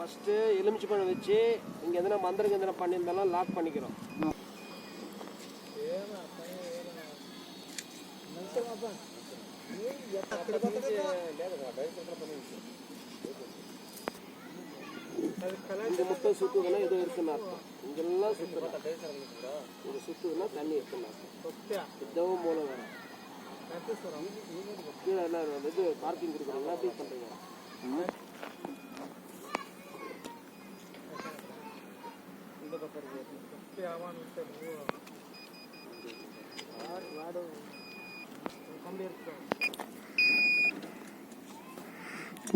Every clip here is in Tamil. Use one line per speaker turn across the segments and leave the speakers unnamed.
ஃபஸ்ட்டு எலுமிச்சி பழம் வச்சு இங்கே எதனா மந்திரம் எதனா பண்ணியிருந்தாலும் லாக் பண்ணிக்கிறோம். இந்த முட்டை சுற்றுதுன்னா இது இருக்குன்னு அர்த்தம். இங்கெல்லாம் சுற்றுறோம், இது சுற்றுதுன்னா தண்ணி இருக்குன்னு அர்த்தம். இதுவும் மூலம் வேணும். கீழே என்ன இது பார்க்கிங் கொடுக்குறோங்களா? எப்படி பண்ணுறீங்க?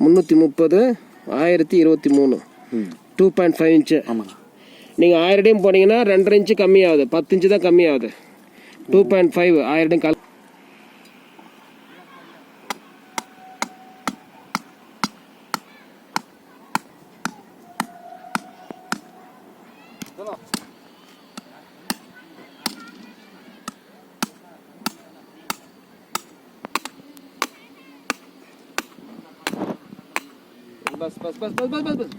முந்நூற்றி 1023 2.5 இன்ச்சு.
ஆமாங்க.
நீங்கள் 1000 அடியும் போனீங்கன்னா 2.5 இன்ச்சு கம்மியாகுது, 10 இன்ச்சு தான் கம்மியாகுது. 2.5 1000 அடி கால். बस बस बस बस बस बस बस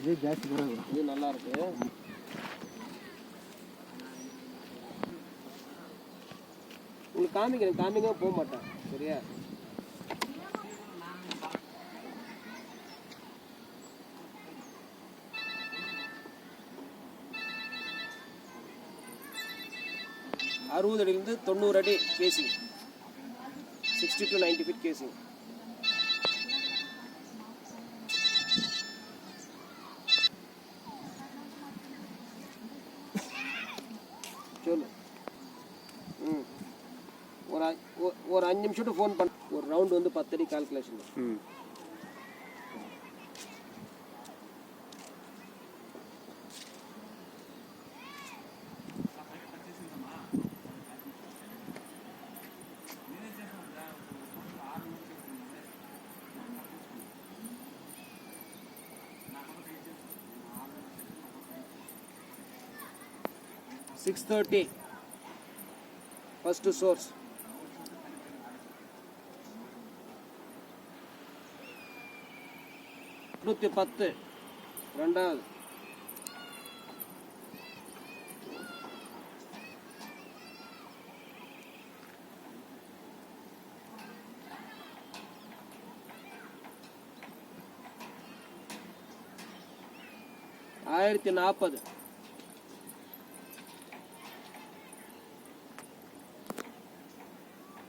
ये गैस बराबर
ये நல்லா இருக்கு. உங்களுக்கு காமிங்க போக மாட்டேன். சரியா? அறுபது அடியிலிருந்து 90 அடி கேசிங், 60 to 90 ஃபீட் கேசிங். சொல்லு. ஒரு 5 நிமிஷம் ஃபோன் பண்ண. ஒரு ரவுண்ட் வந்து 10 அடி கால்குலேஷன். 6:30 first source. நூற்றி 10 ரெண்டாவது. ஆயிரத்தி 40.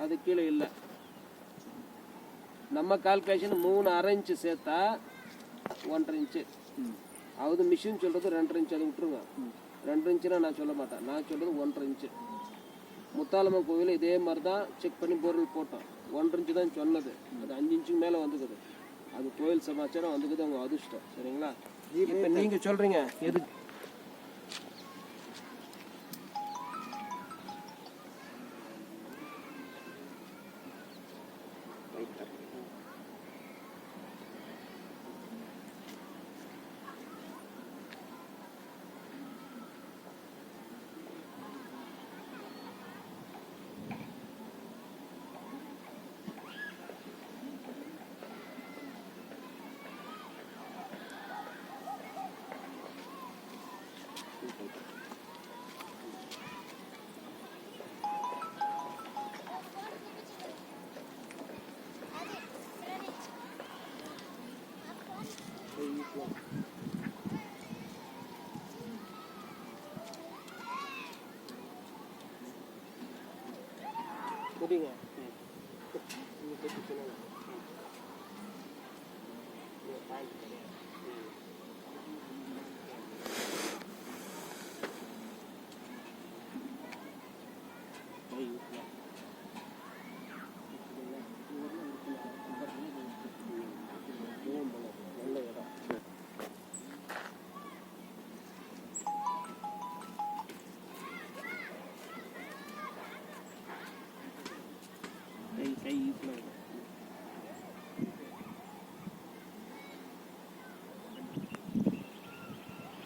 அது கீழே இல்லை. நம்ம கால்குலேஷன் 3.5 இன்ச்சு சேர்த்தா 1.5 இன்ச்சு அவது. மிஷின் சொல்கிறது 2.5 இன்ச்சு. அதை விட்டுருங்க. 2 இன்ச்சுனா நான் சொல்ல மாட்டேன். நான் சொல்கிறது 1.5 இன்ச்சு. முத்தாலம்மன் கோவில் இதே மாதிரி தான் செக் பண்ணி பொருள் போட்டோம். 1.5 இன்ச்சு தான் சொன்னது. அது 5 இன்ச்சுக்கு மேலே வந்துக்குது. அது கோயில் சமாச்சாரம் வந்துக்குது. அவங்க அதிர்ஷ்டம். சரிங்களா? இப்போ நீங்கள் சொல்கிறீங்க எது முடிங்க.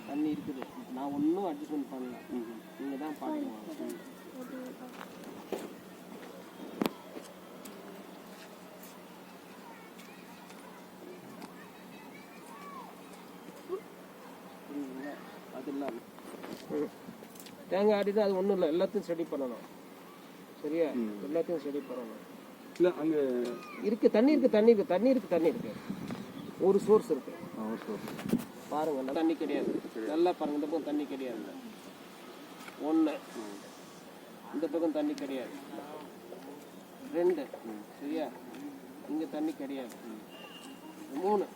தண்ணி இருக்குது. நான் ஒன்றும் அட்ஜஸ்ட்மெண்ட் பண்ணல. நீங்கள் தான் பார்க்கணும். தேங்காய் ஆடிட்டு அது ஒன்றும் இல்லை, எல்லாத்தையும் ஸ்டடி பண்ணணும். சரியா? எல்லாத்தையும் ஸ்டடி பண்ணணும்.
இல்லை அங்கே
இருக்குது தண்ணி இருக்குது, தண்ணி இருக்குது, தண்ணி இருக்குது, தண்ணி இருக்குது. ஒரு சோர்ஸ் இருக்குது. பாருங்க, தண்ணி கிடையாது. நல்லா பாருங்க, இந்த பக்கம் தண்ணி கிடையாது. ஒன்று, இந்த பக்கம் தண்ணி கிடையாது. 2, சரியா? இங்கே தண்ணி கிடையாது. 3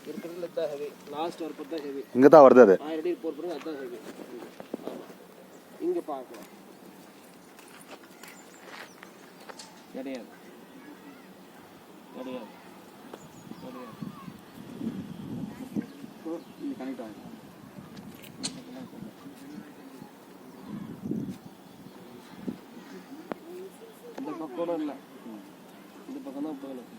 இருக்கிறதுல தான் ஹெவி. லாஸ்ட் ஒர்க் தான் ஹெவி.
இங்கே தான் வருது அது.
1000 அடி போர் பண்ணுங்க, அதுதான் ஹெவி. ஆமாம், இங்கே பார்க்கலாம் கிடையாது, கிடையாது, கிடையாது.
இங்கே கனெக்ட் ஆகும்.
இந்த பக்கம் கூட இல்லை, இந்த பக்கம் தான் போகணும்.